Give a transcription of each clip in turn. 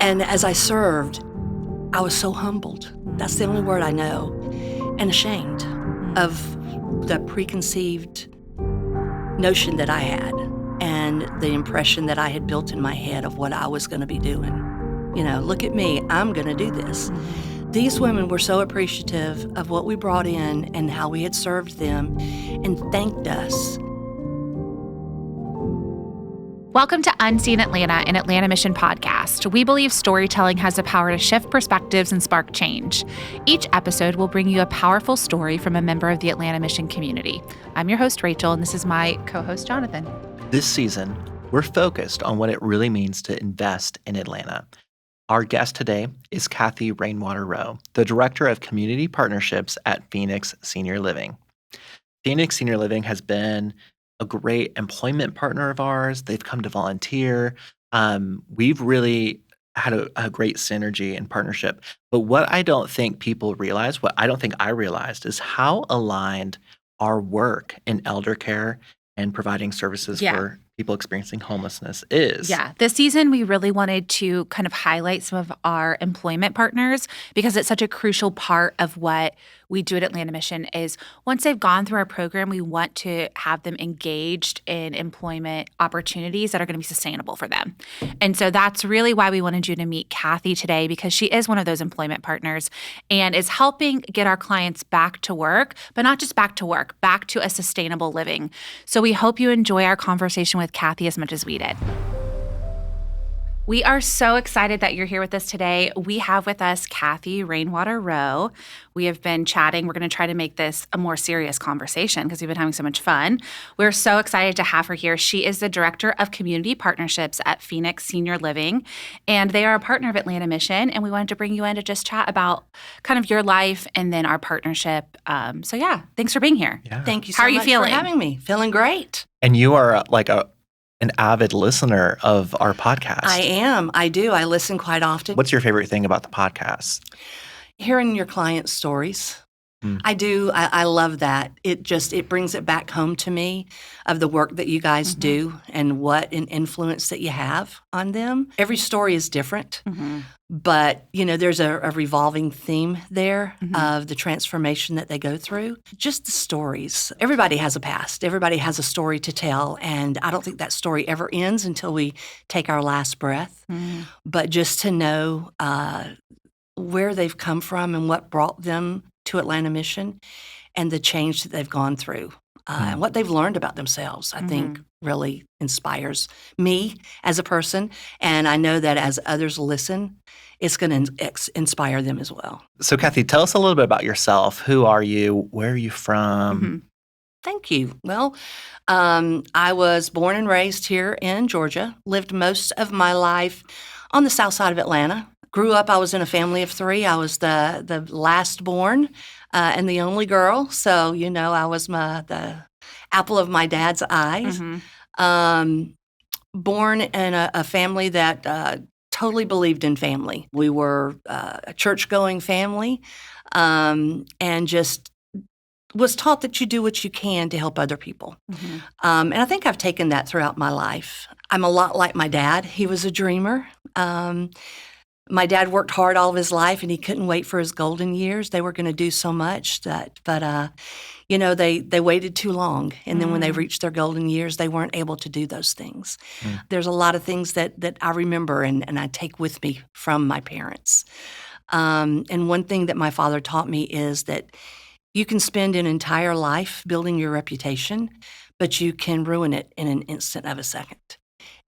And as I served, I was so humbled. That's the only word I know. And ashamed of the preconceived notion that I had and the impression that I had built in my head of what I was going to be doing. Look at me, I'm going to do this. These women were so appreciative of what we brought in and how we had served them and thanked us. Welcome to Unseen Atlanta, an Atlanta Mission podcast. We believe storytelling has the power to shift perspectives and spark change. Each episode will bring you a powerful story from a member of the Atlanta Mission community. I'm your host, Rachel, and this is my co-host, Jonathan. This season, we're focused on what it really means to invest in Atlanta. Our guest today is Kathy Rainwater-Roe, the Director of Community Partnerships at Phoenix Senior Living. Phoenix Senior Living has been a great employment partner of ours. They've come to volunteer. We've really had a great synergy and partnership. But what I don't think people realize, what I don't think I realized, is how aligned our work in elder care and providing services for people experiencing homelessness is. Yeah. This season, we really wanted to kind of highlight some of our employment partners because it's such a crucial part of what we do at Atlanta Mission is once they've gone through our program, we want to have them engaged in employment opportunities that are going to be sustainable for them. And so that's really why we wanted you to meet Kathy today, because she is one of those employment partners and is helping get our clients back to work, but not just back to work, back to a sustainable living. So we hope you enjoy our conversation with Kathy as much as we did. We are so excited that you're here with us today. We have with us Kathy Rainwater-Roe. We have been chatting. We're going to try to make this a more serious conversation because we've been having so much fun. We're so excited to have her here. She is the Director of Community Partnerships at Phoenix Senior Living, and they are a partner of Atlanta Mission, and we wanted to bring you in to just chat about kind of your life and then our partnership. Thanks for being here. Yeah. Thank you so How are you much feeling? for having me. Feeling great. And you are an avid listener of our podcast. I am. I do. I listen quite often. What's your favorite thing about the podcast? Hearing your clients' stories. I do. I love that. It brings it back home to me of the work that you guys do and what an influence that you have on them. Every story is different, but there's a revolving theme there of the transformation that they go through. Just the stories. Everybody has a past. Everybody has a story to tell, and I don't think that story ever ends until we take our last breath. But just to know where they've come from and what brought them to Atlanta Mission and the change that they've gone through and what they've learned about themselves, I think really inspires me as a person. And I know that as others listen, it's going to inspire them as well. So Kathy, tell us a little bit about yourself. Who are you? Where are you from? Thank you. Well, I was born and raised here in Georgia, lived most of my life on the south side of Atlanta. Grew up, I was in a family of three. I was the last born and the only girl. So, I was the apple of my dad's eyes. Born in a family that totally believed in family. We were a church-going family and just was taught that you do what you can to help other people. And I think I've taken that throughout my life. I'm a lot like my dad. He was a dreamer. My dad worked hard all of his life, and he couldn't wait for his golden years. They were going to do so much but they waited too long. And then when they reached their golden years, they weren't able to do those things. There's a lot of things that I remember and I take with me from my parents. And one thing that my father taught me is that you can spend an entire life building your reputation, but you can ruin it in an instant of a second.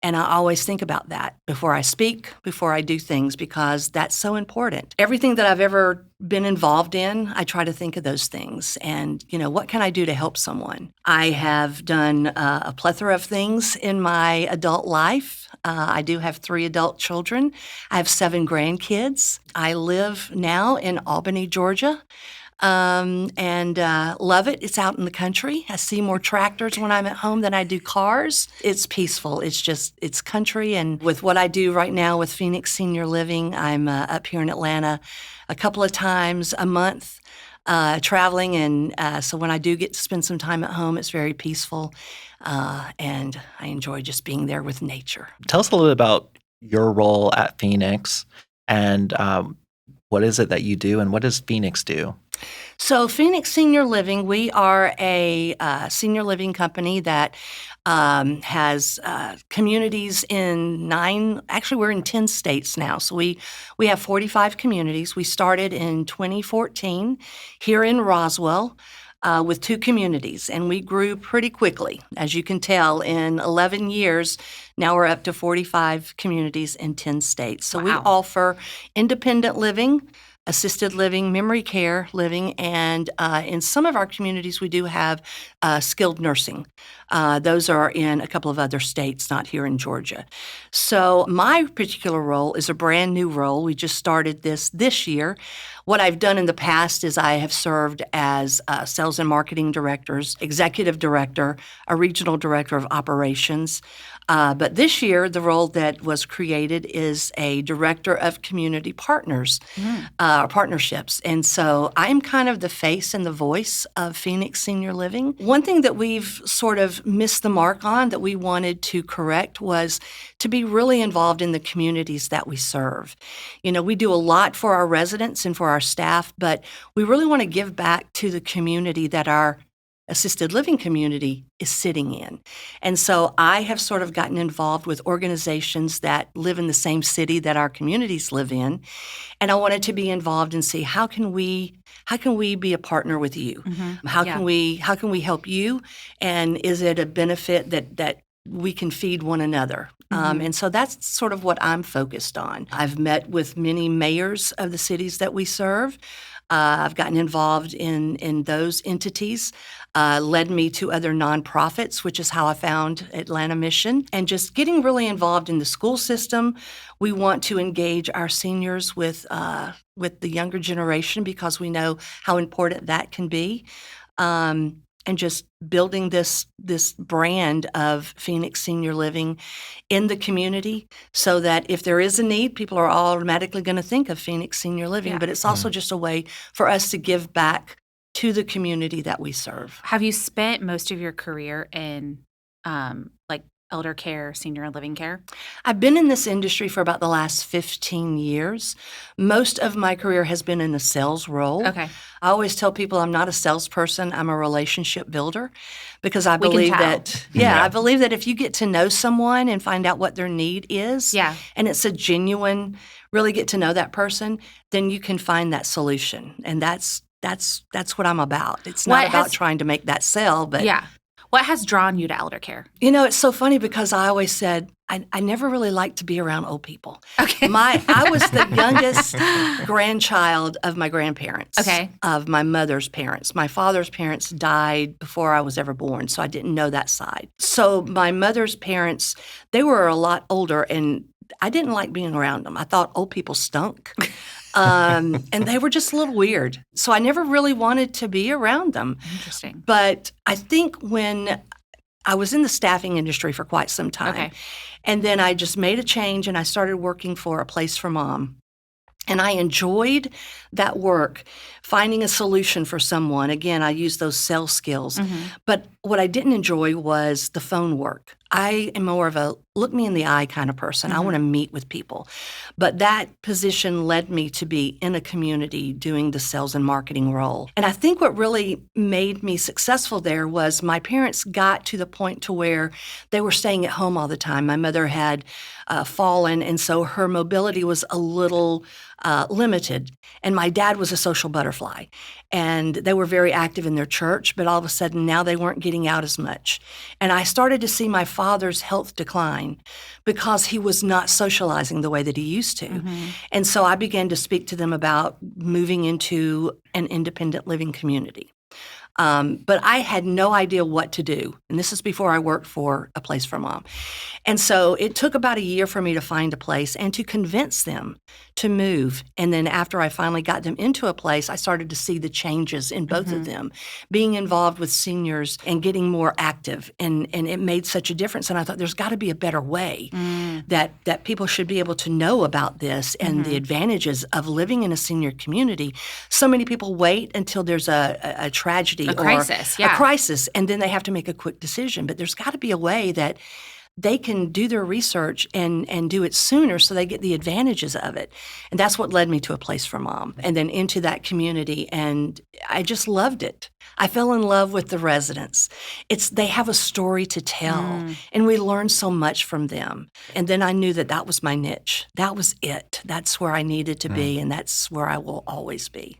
And I always think about that before I speak, before I do things, because that's so important. Everything that I've ever been involved in, I try to think of those things. And, what can I do to help someone? I have done a plethora of things in my adult life. I do have 3 adult children. I have 7 grandkids. I live now in Albany, Georgia. And love it. It's out in the country. I see more tractors when I'm at home than I do cars. It's peaceful. It's country. And with what I do right now with Phoenix Senior Living, I'm up here in Atlanta a couple of times a month, traveling. And so when I do get to spend some time at home, it's very peaceful. And I enjoy just being there with nature. Tell us a little bit about your role at Phoenix and what is it that you do and what does Phoenix do? So, Phoenix Senior Living, we are a senior living company that has communities in actually, we're in 10 states now. So, we have 45 communities. We started in 2014 here in Roswell. With 2 communities, and we grew pretty quickly. As you can tell, in 11 years, now we're up to 45 communities in 10 states. So we Wow. offer independent living, assisted living, memory care living, and in some of our communities, we do have skilled nursing. Those are in a couple of other states, not here in Georgia. So my particular role is a brand new role. We just started this year. What I've done in the past is I have served as sales and marketing directors, executive director, a regional director of operations. But this year, the role that was created is a director of community partnerships. And so I'm kind of the face and the voice of Phoenix Senior Living. One thing that we've sort of missed the mark on that we wanted to correct was to be really involved in the communities that we serve. You know, we do a lot for our residents and for our staff, but we really want to give back to the community that our assisted living community is sitting in. And so I have sort of gotten involved with organizations that live in the same city that our communities live in. And I wanted to be involved and see how can we be a partner with you? Mm-hmm. How can we help you? And is it a benefit that we can feed one another? And so that's sort of what I'm focused on. I've met with many mayors of the cities that we serve. I've gotten involved in those entities, led me to other nonprofits, which is how I found Atlanta Mission, and just getting really involved in the school system. We want to engage our seniors with the younger generation because we know how important that can be. And just building this brand of Phoenix Senior Living in the community so that if there is a need, people are automatically going to think of Phoenix Senior Living. Yeah. But it's also just a way for us to give back to the community that we serve. Have you spent most of your career in like elder care, senior living care? I've been in this industry for about the last 15 years. Most of my career has been in a sales role. Okay. I always tell people I'm not a salesperson, I'm a relationship builder because I We can believe tell. that, I believe that if you get to know someone and find out what their need is, Yeah. and it's a genuine, really get to know that person, then you can find that solution. And that's what I'm about. It's not about trying to make that sell, but Yeah. What has drawn you to elder care? you know, it's so funny because I always said I never really liked to be around old people. Okay. I was the youngest grandchild of my grandparents. Okay. Of my mother's parents. My father's parents died before I was ever born, so I didn't know that side. So my mother's parents, they were a lot older, and I didn't like being around them. I thought old people stunk. And they were just a little weird. So I never really wanted to be around them. Interesting. But I think when I was in the staffing industry for quite some time, Okay. and then I just made a change and I started working for A Place for Mom. And I enjoyed that work, finding a solution for someone. Again, I used those sales skills. But what I didn't enjoy was the phone work. I am more of a look me in the eye kind of person. I want to meet with people. But that position led me to be in a community doing the sales and marketing role. And I think what really made me successful there was my parents got to the point to where they were staying at home all the time. My mother had fallen, and so her mobility was a little limited. And my dad was a social butterfly. And they were very active in their church, but all of a sudden now they weren't getting out as much. And I started to see my father's health decline because he was not socializing the way that he used to. And so I began to speak to them about moving into an independent living community. But I had no idea what to do. And this is before I worked for A Place for Mom. And so it took about a year for me to find a place and to convince them to move. And then after I finally got them into a place, I started to see the changes in both of them, being involved with seniors and getting more active. And it made such a difference. And I thought there's got to be a better way that people should be able to know about this and the advantages of living in a senior community. So many people wait until there's a tragedy A crisis, yeah. a crisis, and then they have to make a quick decision. But there's got to be a way that they can do their research and do it sooner so they get the advantages of it. And that's what led me to A Place for Mom and then into that community. And I just loved it. I fell in love with the residents. They have a story to tell, and we learn so much from them. And then I knew that that was my niche. That was it. That's where I needed to be, and that's where I will always be.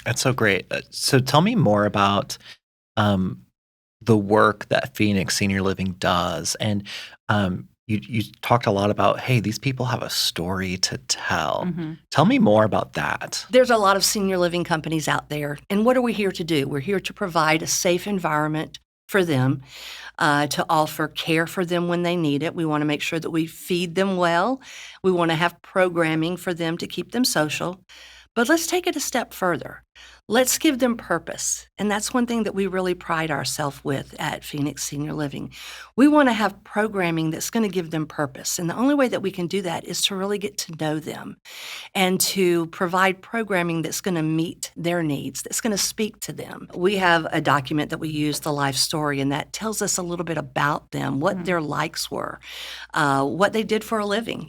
That's so great. So tell me more about the work that Phoenix Senior Living does. And you talked a lot about, hey, these people have a story to tell. Tell me more about that. There's a lot of senior living companies out there. And what are we here to do? We're here to provide a safe environment for them, to offer care for them when they need it. We want to make sure that we feed them well. We want to have programming for them to keep them social. But let's take it a step further. Let's give them purpose. And that's one thing that we really pride ourselves with at Phoenix Senior Living. We want to have programming that's going to give them purpose. And the only way that we can do that is to really get to know them and to provide programming that's going to meet their needs, that's going to speak to them. We have a document that we use, the life story, and that tells us a little bit about them, what their likes were, what they did for a living,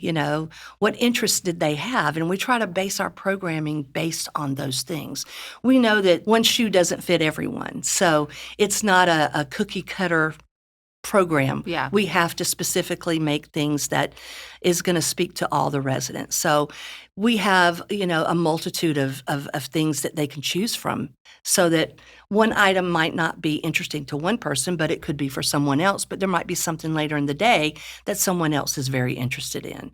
what interests did they have. And we try to base our programming based on those things. We know that one shoe doesn't fit everyone, so it's not a cookie cutter program. Yeah. We have to specifically make things that is going to speak to all the residents. So we have, a multitude of things that they can choose from so that one item might not be interesting to one person, but it could be for someone else. But there might be something later in the day that someone else is very interested in.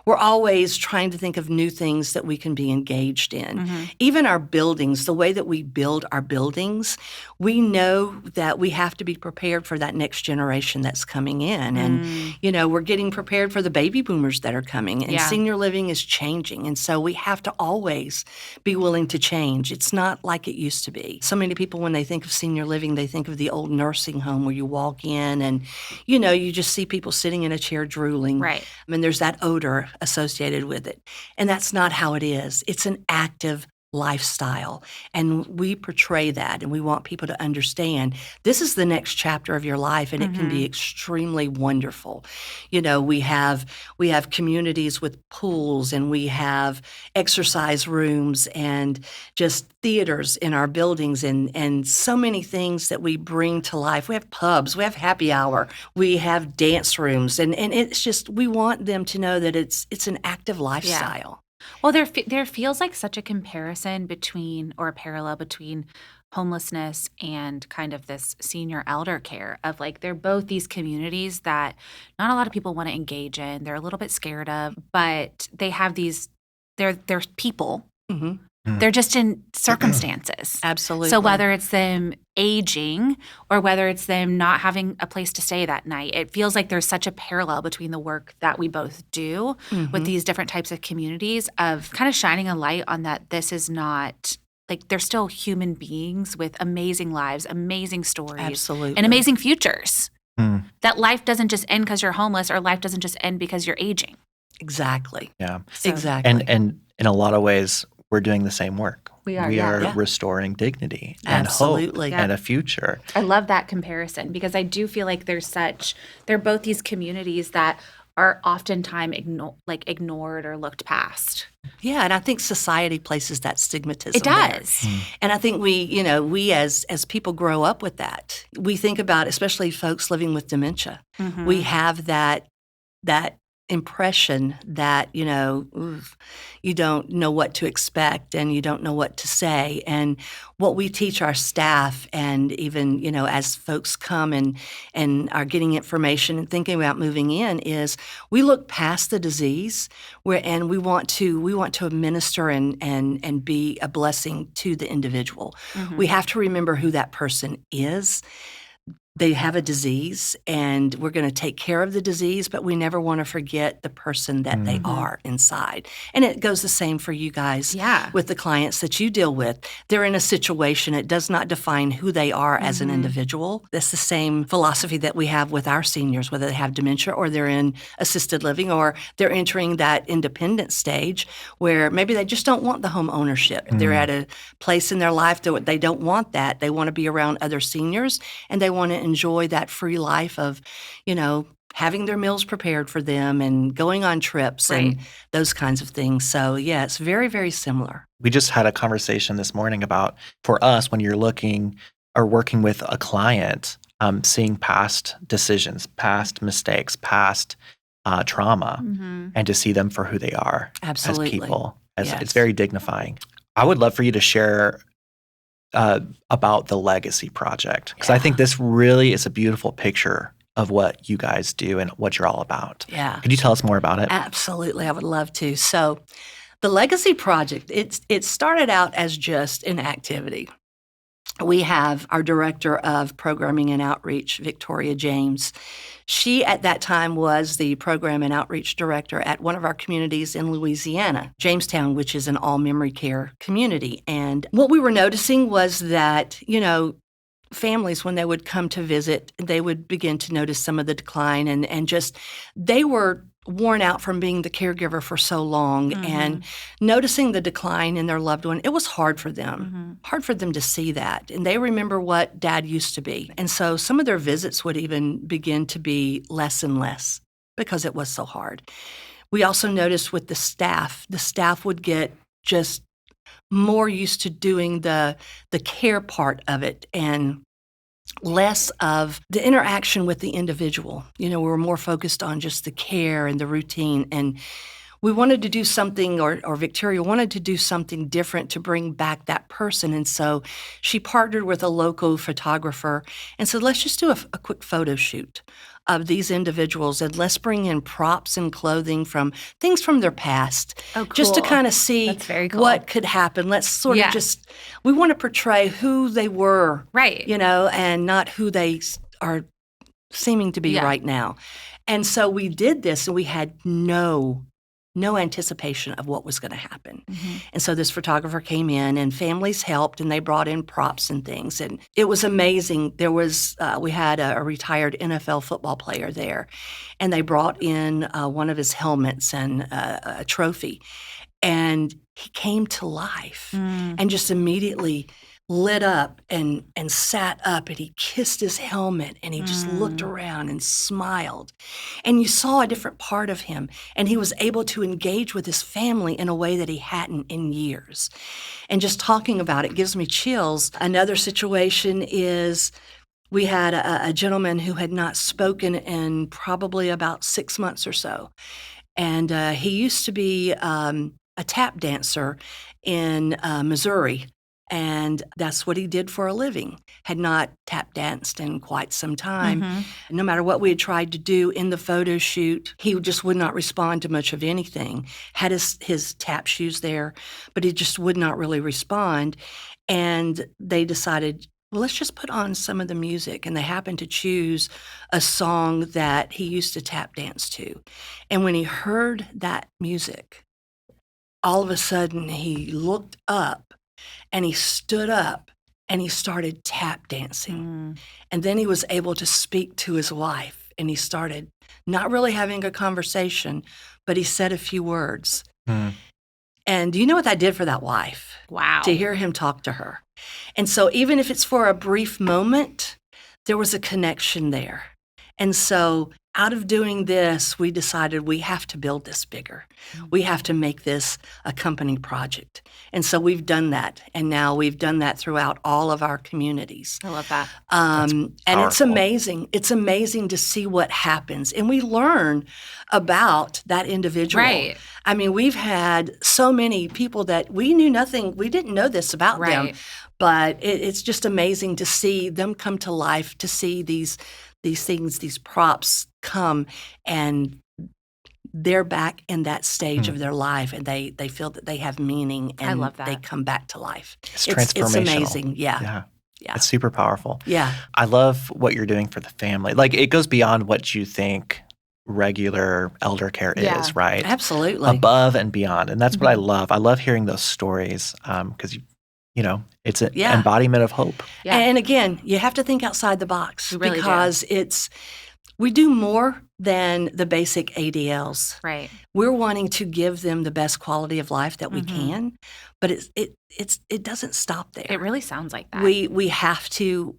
We're always trying to think of new things that we can be engaged in. Even our buildings, the way that we build our buildings, we know that we have to be prepared for that next generation that's coming in. And, we're getting prepared for the baby boomers that are coming. And senior living is changing. And so we have to always be willing to change. It's not like it used to be. So many people, when they think of senior living, they think of the old nursing home where you walk in and, you just see people sitting in a chair drooling. Right. I mean, there's that odor associated with it. And that's not how it is. It's an active lifestyle. And we portray that, and we want people to understand this is the next chapter of your life, and it can be extremely wonderful. We have communities with pools, and we have exercise rooms and just theaters in our buildings, and so many things that we bring to life. We have pubs, we have happy hour, we have dance rooms, and it's just, we want them to know that it's an active lifestyle. Well, there feels like such a comparison or a parallel between homelessness and kind of this senior elder care of like, they're both these communities that not a lot of people want to engage in. They're a little bit scared of, but they have they're people. They're just in circumstances. Absolutely. So whether it's them aging or whether it's them not having a place to stay that night, it feels like there's such a parallel between the work that we both do with these different types of communities of kind of shining a light on that this is not like they're still human beings with amazing lives, amazing stories, Absolutely. and amazing futures. That life doesn't just end because you're homeless or life doesn't just end because you're aging. Exactly. Yeah. Exactly. And in a lot of ways, we're doing the same work. We are. We are restoring dignity and Absolutely. hope and a future. I love that comparison because I do feel like they're both these communities that are oftentimes ignored or looked past. Yeah, and I think society places that stigmatism. It does. There. And I think we as people grow up with that. We think about, especially folks living with dementia, we have that impression that, you don't know what to expect and you don't know what to say. And what we teach our staff and even, as folks come and are getting information and thinking about moving in is we look past the disease and we want to administer and be a blessing to the individual. We have to remember who that person is. They have a disease, and we're going to take care of the disease, but we never want to forget the person that they are inside. And it goes the same for you guys with the clients that you deal with. They're in a situation. It does not define who they are as an individual. That's the same philosophy that we have with our seniors, whether they have dementia or they're in assisted living or they're entering that independent stage where maybe they just don't want the home ownership. They're at a place in their life that they don't want that. They want to be around other seniors, and they want to enjoy that free life of, having their meals prepared for them and going on trips Right. and those kinds of things. So, yeah, it's very, very similar. We just had a conversation this morning about, for us, when you're looking or working with a client, seeing past decisions, past mistakes, past trauma, and to see them for who they are Absolutely. as people. It's Yes. very dignifying. I would love for you to share about the Legacy Project, because I think this really is a beautiful picture of what you guys do and what you're all about. Yeah. Could you tell us more about it? Absolutely. I would love to. So, the Legacy Project, it started out as just an activity. We have our director of programming and outreach, Victoria James. She, at that time, was the program and outreach director at one of our communities in Louisiana, Jamestown, which is an all-memory care community. And what we were noticing was that, families, when they would come to visit, they would begin to notice some of the decline and just they were worn out from being the caregiver for so long and noticing the decline in their loved one. It was hard for them, hard for them to see that. And they remember what Dad used to be. And so some of their visits would even begin to be less and less because it was so hard. We also noticed with the staff would get just more used to doing the care part of it and less of the interaction with the individual. We were more focused on just the care and the routine. And we wanted to do something, or Victoria wanted to do something different to bring back that person. And so she partnered with a local photographer and said, let's just do a quick photo shoot of these individuals and let's bring in props and clothing from things from their past. Oh, cool. Just to kind of see That's very cool. what could happen. Let's sort of we want to portray who they were, Right. and not who they are seeming to be right now. And so we did this and we had no anticipation of what was going to happen. And so this photographer came in and families helped and they brought in props and things. And it was amazing. There was, we had a retired NFL football player there and they brought in one of his helmets and a trophy. And he came to life and just immediately lit up and sat up and he kissed his helmet and he just looked around and smiled. And you saw a different part of him and he was able to engage with his family in a way that he hadn't in years. And just talking about it gives me chills. Another situation is we had a gentleman who had not spoken in probably about 6 months or so. And he used to be a tap dancer in Missouri. And that's what he did for a living. Had not tap danced in quite some time. No matter what we had tried to do in the photo shoot, he just would not respond to much of anything. Had his tap shoes there, but he just would not really respond. And they decided, well, let's just put on some of the music. And they happened to choose a song that he used to tap dance to. And when he heard that music, all of a sudden he looked up and he stood up and he started tap dancing. And then he was able to speak to his wife and he started not really having a conversation, but he said a few words. And do you know what that did for that wife? Wow. To hear him talk to her. And so even if it's for a brief moment, there was a connection there. And so out of doing this, we decided we have to build this bigger. We have to make this a company project. And so we've done that. And now we've done that throughout all of our communities. I love that. And it's amazing. It's amazing to see what happens. And we learn about that individual. Right. I mean, we've had so many people that we knew nothing, we didn't know this about them. But it's just amazing to see them come to life, to see these things, these props come, and they're back in that stage of their life, and they feel that they have meaning, and I love that. they come back to life. It's transformational. It's amazing. Yeah. It's super powerful. Yeah. I love what you're doing for the family. Like, it goes beyond what you think regular elder care is, right? Absolutely. Above and beyond. And that's what I love. I love hearing those stories because it's an embodiment of hope. Yeah. And again, you have to think outside the box We really because we do more than the basic ADLs. Right. We're wanting to give them the best quality of life that we can, but it doesn't stop there. It really sounds like that. We have to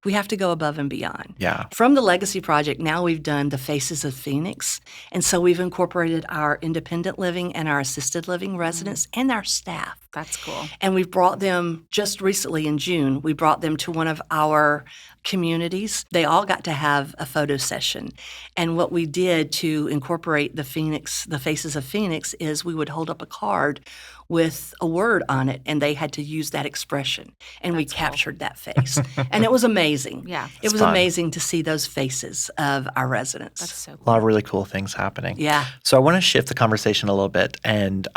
We have to go above and beyond. Yeah. From the Legacy Project, now we've done the Faces of Phoenix. And so we've incorporated our independent living and our assisted living residents and our staff. That's cool. And we've brought them just recently in June, we brought them to one of our communities. They all got to have a photo session. And what we did to incorporate the Faces of Phoenix, is we would hold up a card with a word on it, and they had to use that expression. And we captured that face. And it was amazing. Yeah. It was fun. amazing to see those faces of our residents. That's so A cool. lot of really cool things happening. Yeah. So I want to shift the conversation a little bit. And,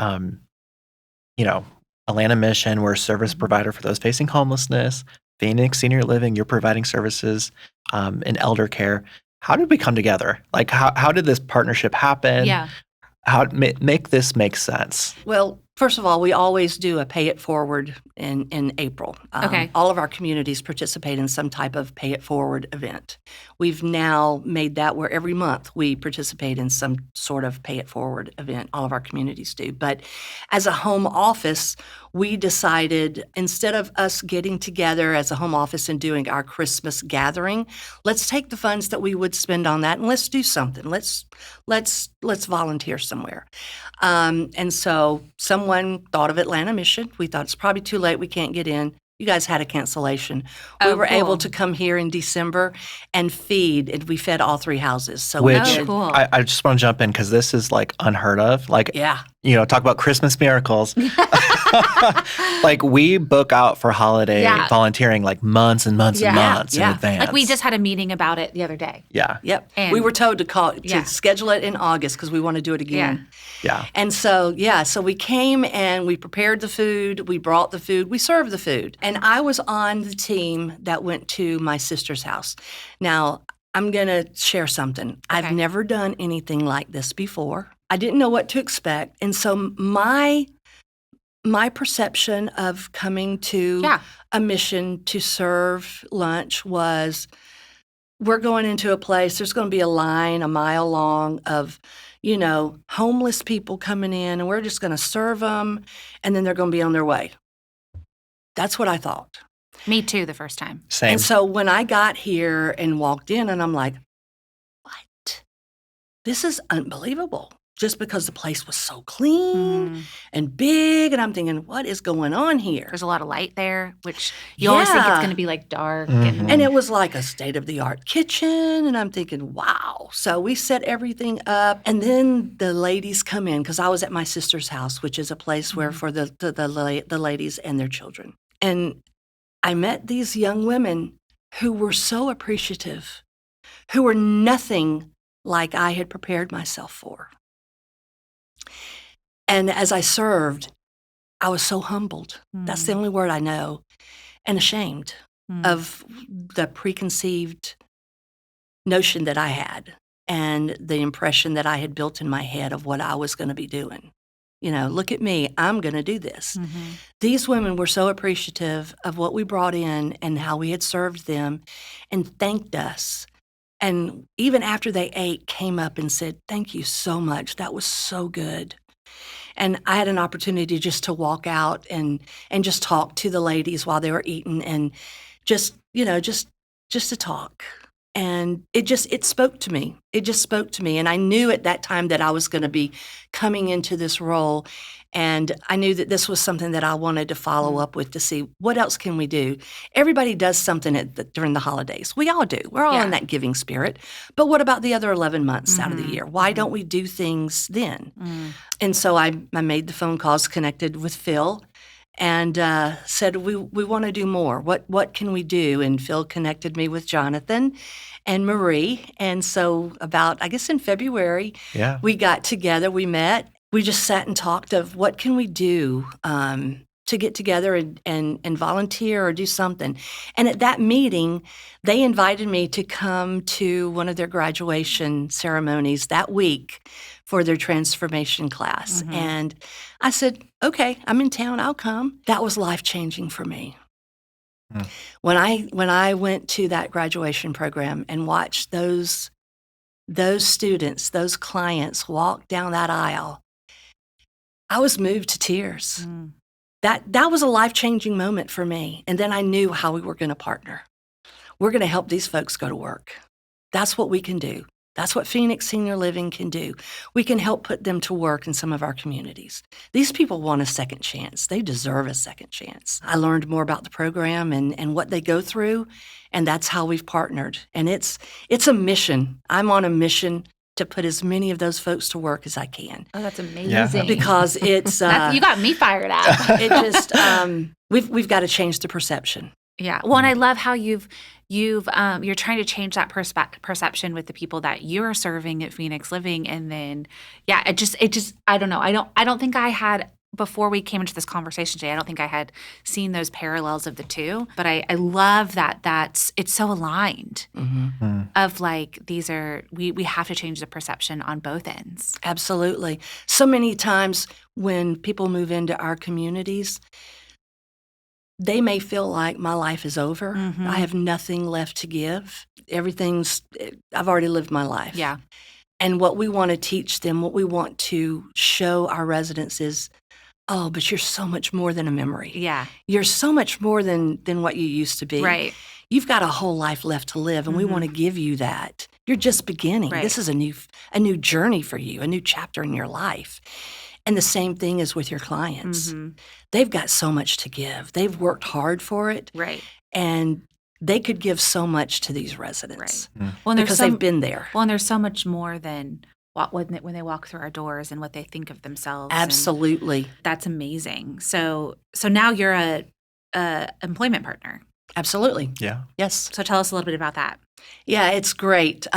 Atlanta Mission, we're a service provider for those facing homelessness. Phoenix Senior Living, you're providing services in elder care. How did we come together? Like, how did this partnership happen? Yeah. How make this make sense? Well, first of all, we always do a pay it forward in April. Okay. All of our communities participate in some type of pay it forward event. We've now made that where every month we participate in some sort of pay it forward event. All of our communities do. But as a home office, we decided, instead of us getting together as a home office and doing our Christmas gathering, let's take the funds that we would spend on that and let's do something. Let's volunteer somewhere. And so someone thought of Atlanta Mission. We thought it's probably too late. We can't get in. You guys had a cancellation. We were able to come here in December and feed, and we fed all 3 houses. So Which we did, cool. I just want to jump in because this is like unheard of. Like, yeah. talk about Christmas miracles. Like, we book out for holiday volunteering like months and months and months in advance. Like, we just had a meeting about it the other day. Yeah. Yep. And- we were told to schedule it in August because we want to do it again. Yeah. And so, so we came and we prepared the food, we brought the food, we served the food. And I was on the team that went to my sister's house. Now, I'm going to share something. Okay. I've never done anything like this before. I didn't know what to expect. And so my perception of coming to a mission to serve lunch was, we're going into a place, there's going to be a line a mile long of, homeless people coming in, and we're just going to serve them, and then they're going to be on their way. That's what I thought. Me too, the first time. Same. And so when I got here and walked in, and I'm like, what? This is unbelievable. Just because the place was so clean and big, and I'm thinking, what is going on here? There's a lot of light there, which you always think it's going to be like dark. And it was like a state-of-the-art kitchen, and I'm thinking, wow. So we set everything up, and then the ladies come in, because I was at my sister's house, which is a place where for the ladies and their children. And I met these young women who were so appreciative, who were nothing like I had prepared myself for. And as I served, I was so humbled. That's the only word I know. And ashamed of the preconceived notion that I had and the impression that I had built in my head of what I was going to be doing. Look at me, I'm going to do this. These women were so appreciative of what we brought in and how we had served them, and thanked us. And even after they ate, came up and said, thank you so much. That was so good. And I had an opportunity just to walk out and just talk to the ladies while they were eating, and just to talk. And it spoke to me. It just spoke to me. And I knew at that time that I was going to be coming into this role. And I knew that this was something that I wanted to follow up with, to see what else can we do. Everybody does something during the holidays. We all do. We're all in that giving spirit. But what about the other 11 months out of the year? Why don't we do things then? And so I made the phone calls, connected with Phil, and said, we want to do more. What can we do? And Phil connected me with Jonathan and Marie. And so in February, we got together, we met. We just sat and talked of what can we do to get together and volunteer or do something. And at that meeting, they invited me to come to one of their graduation ceremonies that week for their transformation class. And I said, okay, I'm in town, I'll come. That was life-changing for me. When I went to that graduation program and watched those students, those clients walk down that aisle, I was moved to tears. That was a life-changing moment for me. And then I knew how we were going to partner. we're going to help these folks go to work. That's what we can do. That's what Phoenix Senior Living can do. We can help put them to work in some of our communities. These people want a second chance. They deserve a second chance. I learned more about the program and what they go through, and that's how we've partnered. And it's a mission. I'm on a mission to put as many of those folks to work as I can. Oh, that's amazing. Yeah. Because it's you got me fired up. it just we've got to change the perception. Yeah. Well, and I love how you're trying to change that perception with the people that you're serving at Phoenix Living, and then it just I don't know. I don't think I had, before we came into this conversation today, I don't think I had seen those parallels of the two, but I love that it's so aligned of like, these are, we have to change the perception on both ends. Absolutely. So many times when people move into our communities, they may feel like my life is over. I have nothing left to give. I've already lived my life. Yeah. And what we want to teach them, what we want to show our residents is, oh, but you're so much more than a memory. Yeah. You're so much more than what you used to be. Right. You've got a whole life left to live, and we want to give you that. You're just beginning. Right. This is a new journey for you, a new chapter in your life. And the same thing is with your clients. They've got so much to give. They've worked hard for it. Right. And they could give so much to these residents. Right. Well, because they've been there. Well, and there's so much more than when they walk through our doors and what they think of themselves. Absolutely. That's amazing. So now you're a employment partner. Absolutely. Yeah. Yes. So tell us a little bit about that. Yeah, it's great.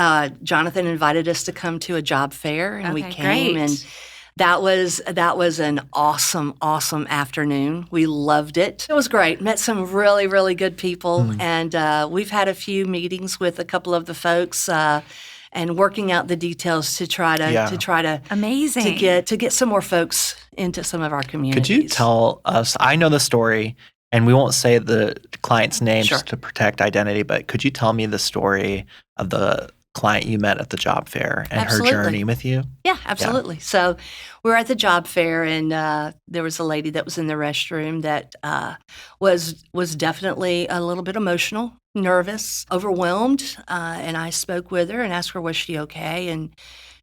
Jonathan invited us to come to a job fair, and we came, and that was an awesome afternoon. We loved it. It was great. Met some really, really good people, and we've had a few meetings with a couple of the folks, and working out the details to try to amazing to get some more folks into some of our communities. Could you tell us? I know the story, and we won't say the client's name just to protect identity, but could you tell me the story of the client you met at the job fair and her journey with you? Yeah, absolutely. Yeah. So we were at the job fair, and there was a lady that was in the restroom that was definitely a little bit emotional, nervous, overwhelmed. And I spoke with her and asked her, was she okay? And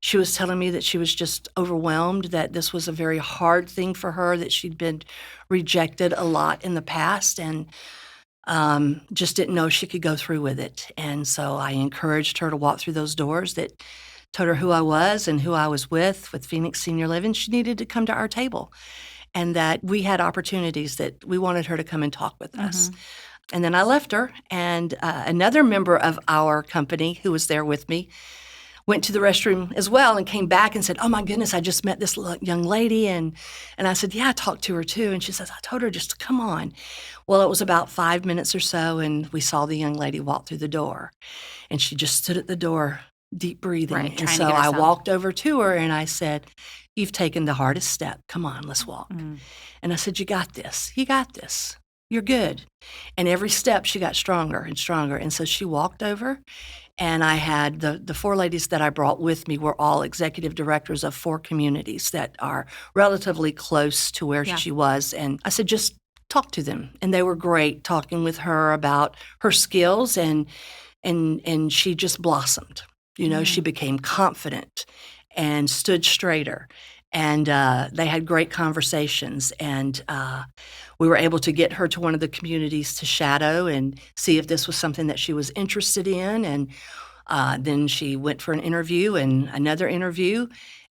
she was telling me that she was just overwhelmed, that this was a very hard thing for her, that she'd been rejected a lot in the past, and just didn't know she could go through with it. And so I encouraged her to walk through those doors, that told her who I was and who I was with Phoenix Senior Living. She needed to come to our table, and that we had opportunities, that we wanted her to come and talk with us. And then I left her, and another member of our company who was there with me went to the restroom as well and came back and said, oh my goodness, I just met this young lady. And I said, yeah, I talked to her too. And she says, I told her just to come on. Well, it was about 5 minutes or so, and we saw the young lady walk through the door. And she just stood at the door, deep breathing. Right, and so I walked over to her and I said, you've taken the hardest step. Come on, let's walk. And I said, you got this. You got this. You're good. And every step she got stronger and stronger. And so she walked over, and I had the four ladies that I brought with me were all executive directors of 4 communities that are relatively close to where she was. And I said, just talk to them. And they were great, talking with her about her skills, and she just blossomed. You know, she became confident and stood straighter. And they had great conversations, and we were able to get her to one of the communities to shadow and see if this was something that she was interested in. And then she went for an interview and another interview,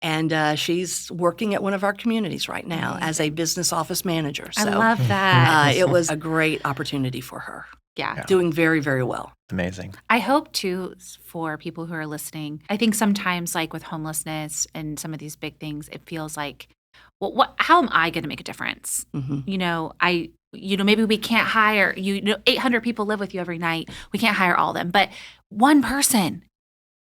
and she's working at one of our communities right now as a business office manager. So I love that. it was a great opportunity for her. Yeah. Doing very, very well. Amazing. I hope, too, for people who are listening, I think sometimes, like with homelessness and some of these big things, it feels like, well, how am I going to make a difference? You know, maybe we can't hire, 800 people live with you every night. We can't hire all of them, but one person,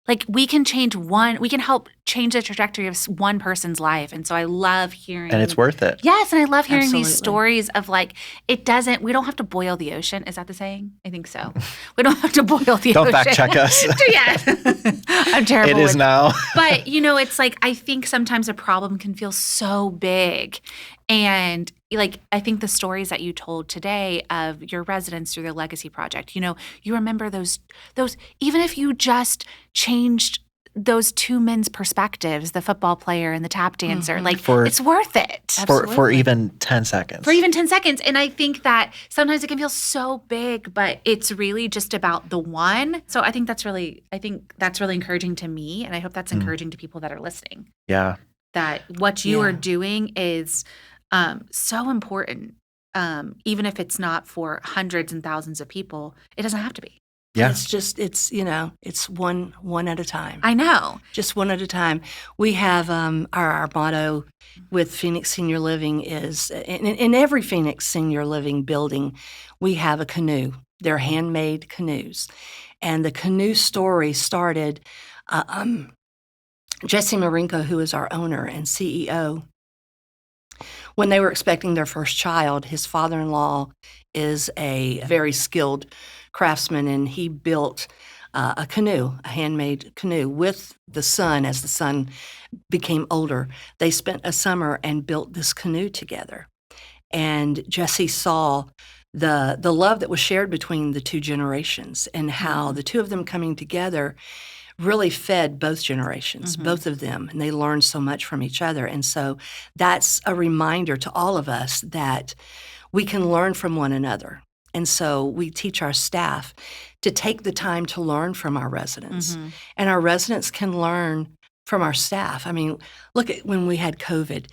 like we can help change the trajectory of one person's life. And so I love hearing. And it's worth it. Yes. And I love hearing Absolutely. these stories of like, we don't have to boil the ocean. Is that the saying? I think so. We don't have to boil the ocean. Don't fact check us. Yeah. I'm terrible. It is now. But, it's like, I think sometimes a problem can feel so big. And like, I think the stories that you told today of your residents through the Legacy Project, you remember those, even if you just changed those two men's perspectives, the football player and the tap dancer, like it's worth it. For even 10 seconds. For even 10 seconds. And I think that sometimes it can feel so big, but it's really just about the one. So I think that's really encouraging to me. And I hope that's encouraging to people that are listening. Yeah. That what you are doing is so important. Even if it's not for hundreds and thousands of people, it doesn't have to be. Yeah. It's one at a time. I know. Just one at a time. We have our motto with Phoenix Senior Living is, in every Phoenix Senior Living building, we have a canoe. They're handmade canoes. And the canoe story started, Jesse Marinko, who is our owner and CEO, when they were expecting their first child, his father-in-law is a very skilled craftsman, and he built a canoe, a handmade canoe, with the son. As the son became older, they spent a summer and built this canoe together. And Jesse saw the love that was shared between the two generations, and how the two of them coming together really fed both generations, both of them, and they learned so much from each other. And so that's a reminder to all of us that we can learn from one another. And so we teach our staff to take the time to learn from our residents. And our residents can learn from our staff. I mean, look at when we had COVID,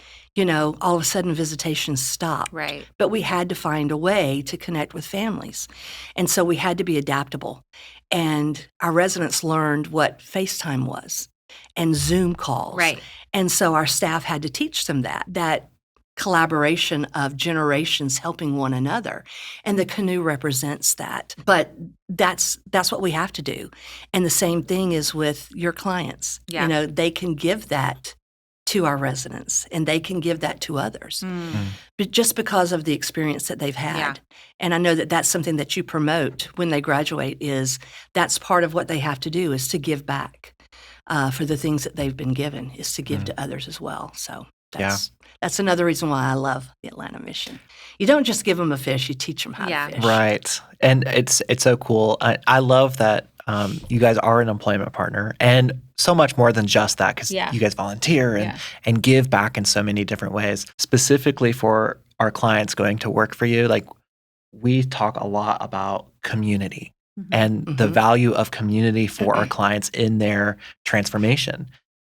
all of a sudden visitations stopped. Right. But we had to find a way to connect with families. And so we had to be adaptable. And our residents learned what FaceTime was and Zoom calls. Right. And so our staff had to teach them that collaboration of generations helping one another. And the canoe represents that. But that's what we have to do. And the same thing is with your clients. Yeah. They can give that to our residents, and they can give that to others, but just because of the experience that they've had. Yeah. And I know that that's something that you promote when they graduate, is that's part of what they have to do, is to give back for the things that they've been given, is to give to others as well. So that's another reason why I love the Atlanta mission. You don't just give them a fish, you teach them how to fish. Right. And it's so cool. I love that you guys are an employment partner, and so much more than just that, because you guys volunteer and give back in so many different ways. Specifically for our clients going to work for you, like, we talk a lot about community and the value of community for our clients in their transformation.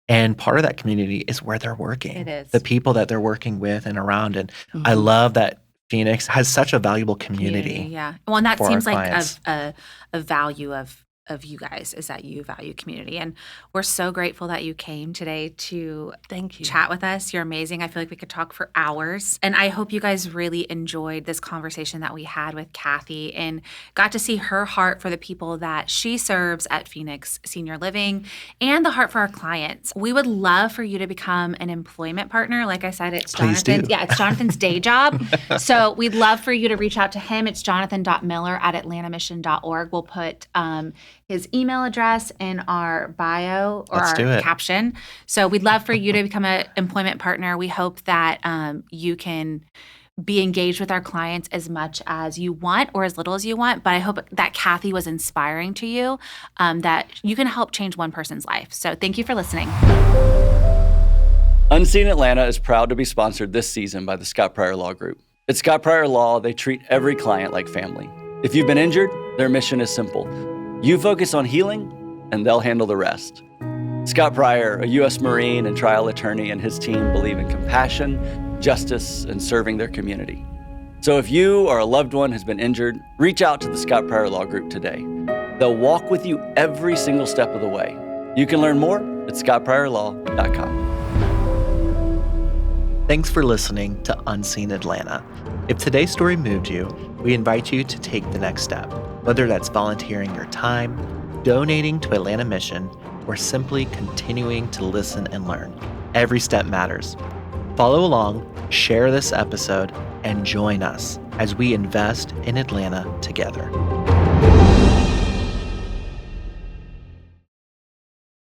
And part of that community is where they're working. It is. The people that they're working with and around. And I love that Phoenix has such a valuable community. Yeah. Well, and that for seems our like clients. a value of you guys, is that you value community. And we're so grateful that you came today to chat with us. You're amazing. I feel like we could talk for hours. And I hope you guys really enjoyed this conversation that we had with Kathy and got to see her heart for the people that she serves at Phoenix Senior Living, and the heart for our clients. We would love for you to become an employment partner. Like I said, it's Jonathan. Yeah, it's Jonathan's day job. So we'd love for you to reach out to him. It's jonathan.miller@atlantamission.org. We'll put his email address in our bio or our caption. So we'd love for you to become an employment partner. We hope that you can be engaged with our clients as much as you want or as little as you want. But I hope that Kathy was inspiring to you, that you can help change one person's life. So thank you for listening. Unseen Atlanta is proud to be sponsored this season by the Scott Pryor Law Group. At Scott Pryor Law, they treat every client like family. If you've been injured, their mission is simple. You focus on healing, and they'll handle the rest. Scott Pryor, a U.S. Marine and trial attorney, and his team believe in compassion, justice, and serving their community. So if you or a loved one has been injured, reach out to the Scott Pryor Law Group today. They'll walk with you every single step of the way. You can learn more at scottpryorlaw.com. Thanks for listening to Unseen Atlanta. If today's story moved you, we invite you to take the next step, whether that's volunteering your time, donating to Atlanta Mission, or simply continuing to listen and learn. Every step matters. Follow along, share this episode, and join us as we invest in Atlanta together.